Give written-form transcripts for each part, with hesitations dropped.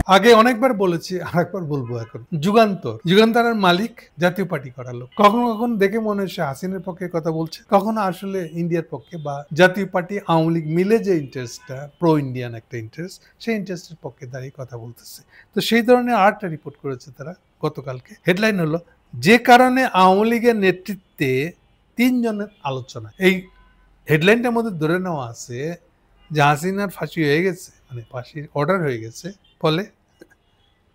আগে অনেকবার বলেছি, আরেকবার বলবো এখন। যুগান্তরের মালিক জাতীয় পার্টি করার লোক। কখনো কখনো দেখে মনে হয় সে হাসিনের পক্ষে কথা বলছে, কখনো আসলে ইন্ডিয়ার পক্ষে বা জাতীয় পার্টি আওয়ামী লীগ মিলে যে ইন্টারেস্টটা, প্রো ইন্ডিয়ান একটা ইন্টারেস্ট, সেই ইন্টারেস্টের পক্ষে দাঁড়িয়ে কথা বলতেছে। তো সেই ধরনের আরেকটা রিপোর্ট করেছে তারা গতকালকে। হেডলাইন হলো, যে কারণে আওয়ামী লীগের নেতৃত্বে 3 জনের আলোচনা। এই হেডলাইনটার মধ্যে ধরে নেওয়া আছে যে হাসিনার ফাঁসি হয়ে গেছে, মানে ফাঁসির অর্ডার হয়ে গেছে, ফলে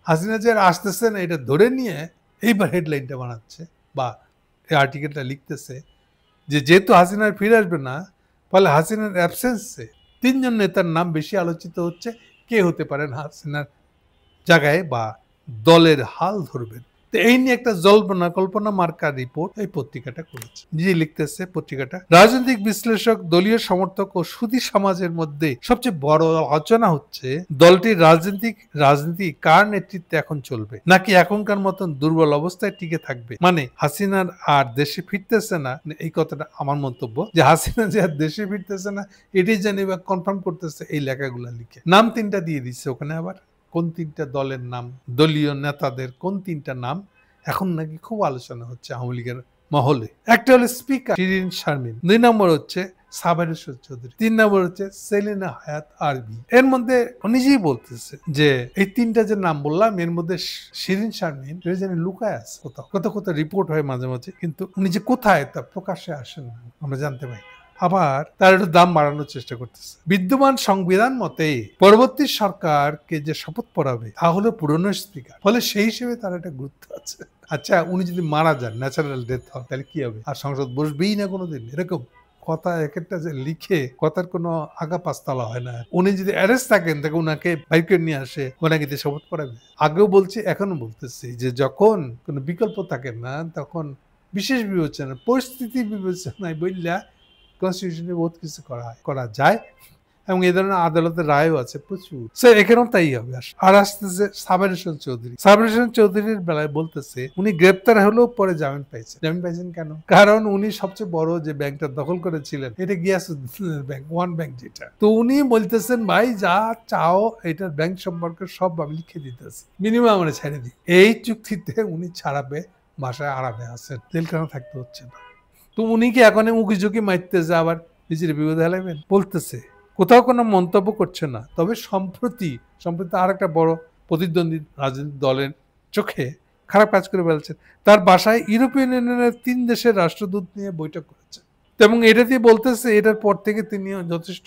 হাসিনা যে আসতেছে না এটা ধরে নিয়ে এইবার হেডলাইনটা বানাচ্ছে বা এই আর্টিকেলটা লিখতেছে যে যেহেতু হাসিনার ফিরে আসবে না, ফলে হাসিনার অ্যাবসেন্সে 3 জন নেতার নাম বেশি আলোচিত হচ্ছে। কে হতে পারেন হাসিনার জায়গায় বা দলের হাল ধরবেন। তো এই নিয়ে একটা কল্পনা মার্কা রিপোর্ট এই পত্রিকাটা করেছে। যে লিখতেছে পত্রিকাটা, রাজনৈতিক বিশ্লেষক, দলীয় সমর্থক ও সুধী সমাজের মধ্যে সবচেয়ে বড় আলোচনা হচ্ছে দলটির রাজনীতি কার নেতৃত্বে এখন চলবে, নাকি এখনকার মতন দুর্বল অবস্থায় টিকে থাকবে। মানে হাসিনার আর দেশে ফিরতেছে না, এই কথাটা আমার মন্তব্য, যে হাসিনা যে আর দেশে ফিরতেছে না এটাই জানি বা কনফার্ম করতেছে এই লেখাগুলা লিখে। নাম 3টা দিয়ে দিচ্ছে ওখানে, আবার কোন 3টা দলের নাম, দলীয় নেতাদের কোন 3টা নাম এখন নাকি খুব আলোচনা হচ্ছে আওয়ামী লীগের মহলে। একটা হলো স্পিকার শিরিন শারমিন, 2 নম্বর হচ্ছে সাবের চৌধুরী, 3 নম্বর হচ্ছে সেলিনা হায়াত আরবি। এর মধ্যে নিজেই বলতেছে যে এই 3টা যে নাম বললাম এর মধ্যে শিরিন শারমিন জানি লুকায় আছে কোথাও। কোথাও রিপোর্ট হয় মাঝে মাঝে, কিন্তু উনি যে কোথায় তা প্রকাশ্যে আসেন না, আমরা জানতে পারি। আবার তার একটু দাম বাড়ানোর চেষ্টা করতেছে। বিদ্যমান সংবিধান মতে পরবর্তী সরকারকে যে শপথ পড়াবে তা হলো পুরনো স্পিকার, ফলে সেই হিসেবে তার একটা গুরুত্ব আছে। আচ্ছা, উনি যদি মারা যান, ন্যাচারাল ডেথ হয়, তাহলে কি হবে? আর সংসদ বসবেই না কোনোদিন। এরকম কথা এক একটা যে লিখে, কথার কোনো আগা পাঁচতলা হয় না। উনি যদি অ্যারেস্ট থাকেন, তাকে উনাকে বাইক করে নিয়ে আসে, ওনাকে দিয়ে শপথ পড়াবে। আগেও বলছি, এখনো বলতেছি, যে যখন কোনো বিকল্প থাকে না, তখন বিশেষ বিবেচনা, পরিস্থিতি বিবেচনায় বললা কনস্টিটিউশনে বহুত কিছু করা যায়, এবং এই ধরনের আদালতের রায়ও আছে প্রচুর। এখানেও তাই হবে। আর আসতেছে সাবের চৌধুরীর বেলায় বলতেছে উনি গ্রেপ্তার হলেও পরে জামিন পাইছেন কেন? কারণ উনি সবচেয়ে বড় যে ব্যাংকটা দখল করেছিলেন, এটা গিয়াসউদ্দিনের ব্যাংক, ওয়ান ব্যাংক যেটা। তো উনি বলতেছেন, ভাই যা চাও এটার ব্যাংক সম্পর্কে সব আমি লিখে দিতেছি, মিনিমাম আমরা ছেড়ে দিই। এই চুক্তিতে উনি ছাড়াবে, বাসায় আরামে আছেন, জেলখানা থাকতে হচ্ছে না। তো উনি কি এখন উকি ঝুঁকি মারতেছে, আবার নিজের বিপদে হেলাবেন বলতেছে, কোথাও কোনো মন্তব্য করছে না। তবে সম্প্রতি আর একটা বড় প্রতিদ্বন্দ্বী রাজনৈতিক দলের চোখে খারাপ কাজ করে ফেলছেন। তার বাসায় ইউরোপিয়ান ইউনিয়নের 3 দেশের রাষ্ট্রদূত নিয়ে বৈঠক করেছে, এবং এটা দিয়ে বলতেছে এটার পর থেকে তিনি যথেষ্ট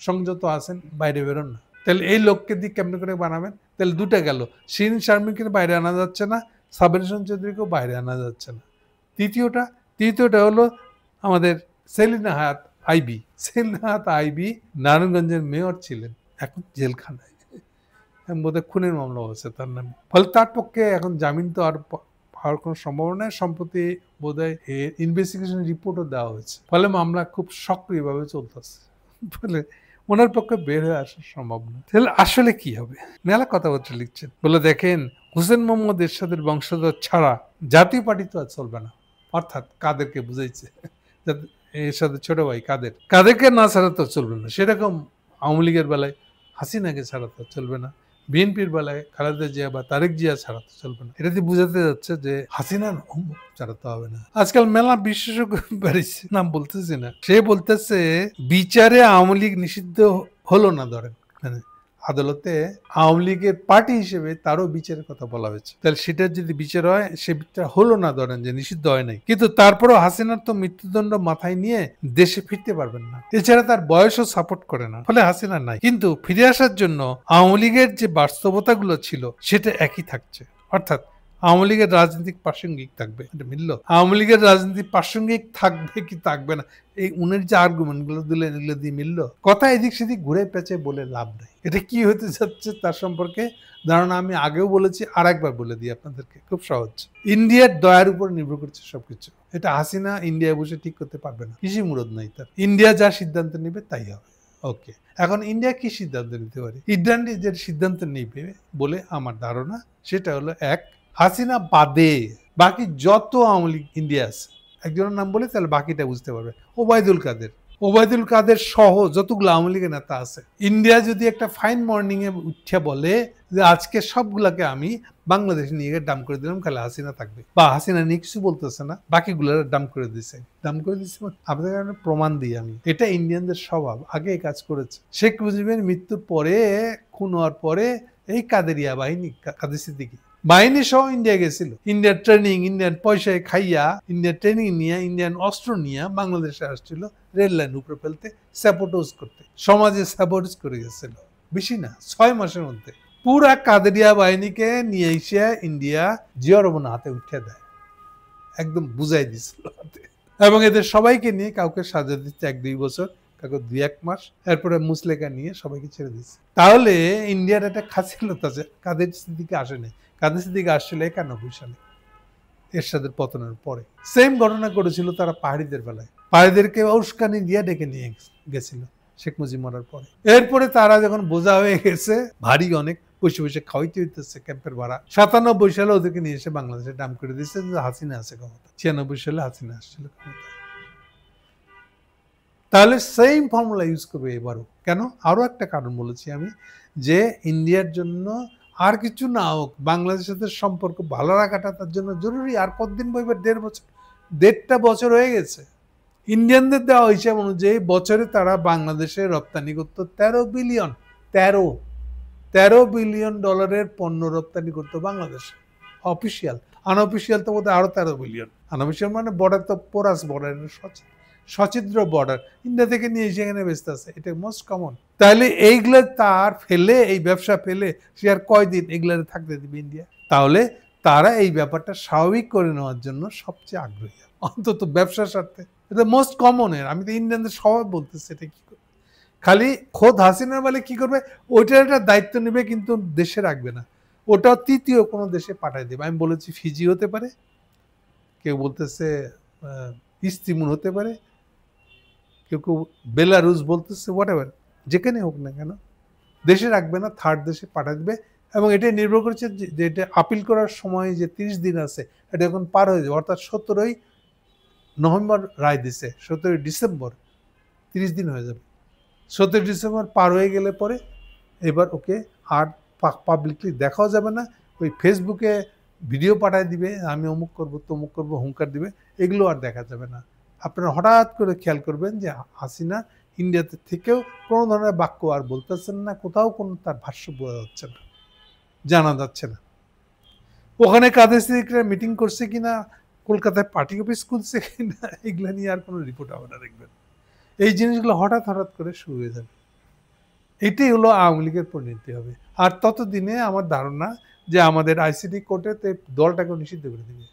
সংযত আছেন, বাইরে বেরোন না। তাহলে এই লোককে দিয়ে কেমনে করে বানাবেন? তাহলে 2টা গেল, শিরিন শারমিনকে বাইরে আনা যাচ্ছে না, সাবের চৌধুরীকেও বাইরে আনা যাচ্ছে না। তৃতীয়টা হলো আমাদের সেলিনা হায়াত আইবি নারায়ণগঞ্জের মেয়র ছিলেন, এখন জেলখানায়, বোধহয় খুনের মামলা হচ্ছে তার নামে। ফলে তার পক্ষে এখন জামিন তো আর পাওয়ার কোনো সম্ভাবনা নেই। সম্প্রতি বোধহয় ইনভেস্টিগেশন রিপোর্টও দেওয়া হয়েছে, ফলে মামলা খুব সক্রিয়ভাবে চলতেছে। ফলে ওনার পক্ষে বের হয়ে আসা সম্ভব না। তাহলে আসলে কি হবে? মেলা কথাবার্তা লিখছেন, বলে দেখেন হোসেন মোহাম্মদ এরশাদের বংশধর ছাড়া জাতীয় পার্টি তো আর চলবে না। অর্থাৎ কাদেরকে বুঝাইছে, এরশাদের ছোট ভাই কাদেরকে না ছাড়া তো চলবে না। সেরকম আওয়ামী লীগের বেলায় হাসিনাকে ছাড়া তো চলবে না, বিএনপির বেলায় খালেদা জিয়া বা তারেক জিয়া ছাড়া তো চলবে না। এটা দিয়ে বোঝাতে যাচ্ছে যে হাসিনা ছাড়াতে হবে না। আজকাল মেলা বিশেষজ্ঞ বেরিয়েছে, নাম বলতেছি না, সে বলতেছে বিচারে আওয়ামী লীগ নিষিদ্ধ হলো না, ধরেন মানে আদালতে আওয়ামী লীগের পার্টি হিসেবে তারও বিচারের কথা বলা হয়েছে। তাহলে সেটার যদি বিচার হয়, সে বিচার হলো না, ধরেন যে নিষিদ্ধ হয় নাই, কিন্তু তারপরও হাসিনার তো মৃত্যুদণ্ড মাথায় নিয়ে দেশে ফিরতে পারবেন না। এছাড়া তার বয়সও সাপোর্ট করে না, ফলে হাসিনা নাই। কিন্তু ফিরে আসার জন্য আওয়ামী লীগের যে বাস্তবতাগুলো ছিল সেটা একই থাকছে। অর্থাৎ আওয়ামী লীগের রাজনৈতিক প্রাসঙ্গিক থাকবে। এটা মিলল? আওয়ামী লীগের রাজনীতি প্রাসঙ্গিক থাকবে কি থাকবে না, এই উনের যে আর্গুমেন্ট গুলো দিলেন, এগুলো দিয়ে মিলল? কথা এদিক সেদিক ঘুরে পেঁচে বলে লাভ নাই। এটা কি হতে যাচ্ছে তার সম্পর্কে ধারণা আমি আগেও বলেছি, আর একবার বলে দিই আপনাদেরকে, খুব সহজ। ইন্ডিয়ার দয়ার উপর নির্ভর করছে সবকিছু। এটা হাসিনা ইন্ডিয়ায় বসে ঠিক করতে পারবে না, কিছু মুরদ নাই তার। ইন্ডিয়া যা সিদ্ধান্ত নেবে তাই হবে। ওকে, এখন ইন্ডিয়া কি সিদ্ধান্ত নিতে পারে? ইন্ডিয়া যে সিদ্ধান্ত নেবে বলে আমার ধারণা, সেটা হলো, এক, হাসিনা বাদে বাকি যত আওয়ামী লীগ ইন্ডিয়া আছে, একজনের নাম বলে তাহলে বাকিটা বুঝতে পারবে। ওবায়দুল কাদের, ওবায়দুল কাদের সহ যতগুলো আওয়ামী লীগের নেতা আছে, ইন্ডিয়া যদি একটা ফাইন মর্নিং এ উঠে বলে যে আজকে সবগুলাকে আমি বাংলাদেশ নিয়ে ডাম করে দিলাম, খালি হাসিনা থাকবে, বা হাসিনা নিয়ে কিছু বলতেছে না, বাকিগুলোর ডাম করে দিছে, ডাম করে দিচ্ছে আপনাদের কারণে প্রমাণ দিই আমি, এটা ইন্ডিয়ানদের স্বভাব, আগে এই কাজ করেছে। শেখ মুজিবের মৃত্যুর পরে, খুন হওয়ার পরে এই কাদেরিয়া বাহিনী, কাদের সিদ্দিকী বাহিনী সহ ইন্ডিয়া গেছিল, ইন্ডিয়ার ট্রেনিং, ইন্ডিয়ান পয়সায় খাইয়া, ইন্ডিয়ার ট্রেনিং নিয়ে, ইন্ডিয়ান অস্ত্র নিয়ে বাংলাদেশে আসছিল রেল লাইন উপরে ফেলতে, স্যাবোটেজ করতে, সমাজে স্যাবোটেজ করে গেছিল। বেশি না, 6 মাসের মধ্যে পুরা কাদেরিয়া বাহিনীকে নিয়ে এসে ইন্ডিয়া জিয়া রহমানের হাতে উঠে দেয়, একদম বুঝাই দিছিল হাতে। এবং এদের সবাইকে নিয়ে কাউকে সাজা দিচ্ছে 1-2 বছর, কাউকে 2-1 মাস, এরপরে মুসলেকা নিয়ে সবাইকে ছেড়ে দিচ্ছে। তাহলে ইন্ডিয়ার একটা খাসিলত আছে, কাদের সিদ্দিকী আসেনি, কাদের সিদ্দিকী আসছিল 91 সালে এরশাদের পতনের পরে। সেম ঘটনা করেছিল তারা পাহাড়িদের বেলায়, পাহাড়িদেরকে উস্কানি দিয়ে ডেকে নিয়ে গেছিল শেখ মুজিব মরার পরে। এরপরে তারা যখন বোঝা হয়ে গেছে, ভারী অনেক, বসে বসে খাওয়াইতে হইতেছে ক্যাম্পের ভাড়া, 97 সালে ওদেরকে নিয়ে এসে বাংলাদেশে ডাম করে দিচ্ছে যে হাসিনা আছে ক্ষমতা। 96 সালে হাসিনা আসছিল ক্ষমতা। তাহলে সেম ফর্মুলা ইউজ করবে এবারও। কেন? আরো একটা কারণ বলেছি আমি, যে ইন্ডিয়ার জন্য আর কিছু না হোক, বাংলাদেশের সাথে সম্পর্ক ভালো রাখাটা তার জন্য জরুরি। আর কতদিন বইবে? 1.5 বছর, 1.5টা বছর হয়ে গেছে। ইন্ডিয়ানদের দেওয়া হিসাব অনুযায়ী বছরে তারা বাংলাদেশে রপ্তানি করতো 13 বিলিয়ন, 13 বিলিয়ন ডলারের পণ্য রপ্তানি করতো বাংলাদেশে, অফিসিয়াল। আনঅফিসিয়াল তো বোধহয় আরো 13 বিলিয়ন। আনঅফিসিয়াল মানে বর্ডার তো পোরাস বর্ডার, সচিদ্র বর্ডার, ইন্ডিয়া থেকে নিয়ে সেখানে ব্যস্ত আছে, এটা মোস্ট কমন। তাহলে এইগুলো তার ফেলে, এই ব্যবসা ফেলে সে আর কয়দিন এগুলো থাকতে দিবে ইন্ডিয়া? তাহলে তারা এই ব্যাপারটা স্বাভাবিক করে নেওয়ার জন্য সবচেয়ে আগ্রহী, অন্তত ব্যবসার স্বার্থে। এটা মোস্ট কমন। আমি তো ইন্ডিয়ানদের স্বভাব বলতেছি, এটা কি করবে? খালি খোদ হাসিনা বলে কি করবে, ওইটার একটা দায়িত্ব নেবে, কিন্তু দেশে রাখবে না, ওটা তৃতীয় কোনো দেশে পাঠায় দেবে। আমি বলেছি ফিজি হতে পারে, কেউ বলতেছে ইস্তিমুর হতে পারে, কেউ কেউ বেলারুস বলতেছে, হোয়াট এভার, যেখানে হোক না কেন দেশে রাখবে না, থার্ড দেশে পাঠিয়ে দেবে। এবং এটা নির্ভর করছে যে এটা আপিল করার সময় যে 30 দিন আছে, এটা এখন পার হয়ে যাবে। অর্থাৎ 17ই নভেম্বর রায় দিছে, 17ই ডিসেম্বর, 30 দিন হয়ে যাবে। 17 ডিসেম্বর পার হয়ে গেলে পরে এবার ওকে আর পাবলিকলি দেখাও যাবে না। ওই ফেসবুকে ভিডিও পাঠায় দিবে, আমি অমুক করবো তমুক করবো, হুঙ্কার দিবে, এগুলো আর দেখা যাবে না। আপনারা হঠাৎ করে খেয়াল করবেন যে হাসিনা ইন্ডিয়াতে থেকেও কোনো ধরনের বাক্য আর বলতেছেন না, কোথাও কোনো তার ভাষ্য বোঝা যাচ্ছে না, জানা যাচ্ছে না। ওখানে কাদের সিদ্দিকীরা মিটিং করছে কিনা, কলকাতায় পার্টি অফিস খুলছে কিনা, এগুলো নিয়ে আর কোনো রিপোর্ট হবে না, দেখবেন। এই জিনিসগুলো হঠাৎ হঠাৎ করে শুরু হয়ে যাবে। এটাই হলো আওয়ামী লীগের পরিণতি হবে। আর ততদিনে আমার ধারণা যে আমাদের আইসিটি কোর্টে দলটাকে নিষিদ্ধ করে দেবে।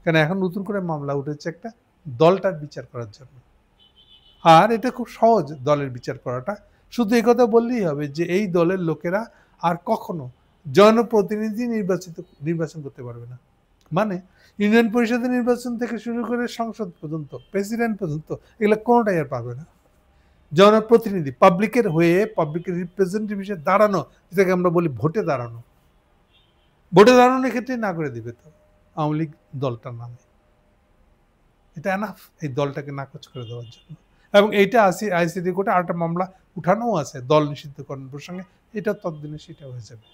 কারণ এখন নতুন করে মামলা উঠেছে একটা দলটার বিচার করার জন্য। আর এটা খুব সহজ দলের বিচার করাটা। শুধু এই কথা বললেই হবে যে এই দলের লোকেরা আর কখনো জনপ্রতিনিধি নির্বাচন করতে পারবে না। মানে ইউনিয়ন পরিষদের নির্বাচন থেকে শুরু করে সংসদ পর্যন্ত, প্রেসিডেন্ট পর্যন্ত, এগুলো কোনোটাই আর পারবে না। জনপ্রতিনিধি, পাবলিকের হয়ে, পাবলিকের রিপ্রেজেন্টেটিভ হিসেবে দাঁড়ানো, যেটাকে আমরা বলি ভোটে দাঁড়ানো, ভোটে দাঁড়ানোর ক্ষেত্রে না করে দিবে তো আওয়ামী লীগ দলটার নামে। এটা এনাফ এই দলটাকে নাকচ করে দেওয়ার জন্য। এবং এইটা আইসিটি কোর্টে আরেকটা মামলা উঠানোও আছে দল নিষিদ্ধকরণ প্রসঙ্গে, এটা ততদিনে সেটা হয়ে যাবে।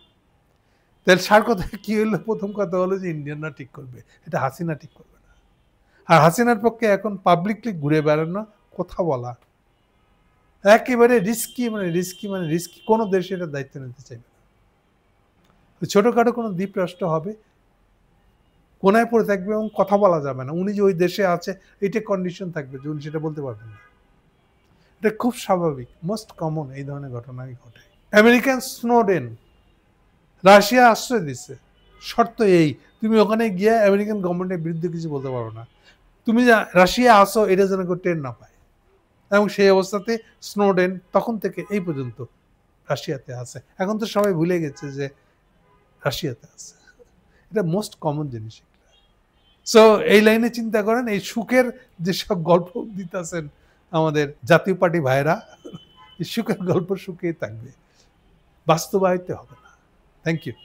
তাহলে সার কথা কি হলো? প্রথম কথা হলো যে ইন্ডিয়ানরা ঠিক করবে, এটা হাসিনা ঠিক করবে না। আর হাসিনার পক্ষে এখন পাবলিকলি ঘুরে বেড়ানো, কথা বলা একেবারে রিস্কি, রিস্কি। কোনো দেশ এটা দায়িত্ব নিতে চাইবে না। ছোটখাটো কোনো দ্বীপ রাষ্ট্র হবে, কোনায় পড়ে থাকবে এবং কথা বলা যাবে না। উনি যে ওই দেশে আছে এটা কন্ডিশন থাকবে যে উনি সেটা বলতে পারবেন না। এটা খুব স্বাভাবিক, মোস্ট কমন এই ধরনের ঘটনাই ঘটে। আমেরিকান স্নোডেন রাশিয়া আশ্রয় দিচ্ছে, শর্ত এই, তুমি ওখানে গিয়ে আমেরিকান গভর্নমেন্টের বিরুদ্ধে কিছু বলতে পারো না, তুমি যা রাশিয়া আসো এটা যেন কেউ টের না পায়। এবং সেই অবস্থাতে স্নোডেন তখন থেকে এই পর্যন্ত রাশিয়াতে আছে। এখন তো সবাই ভুলে গেছে যে রাশিয়াতে আছে। এটা মোস্ট কমন জিনিস। সো এই লাইনে চিন্তা করেন, এই সুখের যেসব গল্প দিতেছেন আমাদের জাতীয় পার্টি ভাইরা, এই সুখের গল্প সুখেই থাকবে, বাস্তবায়িত হবে না। Thank you.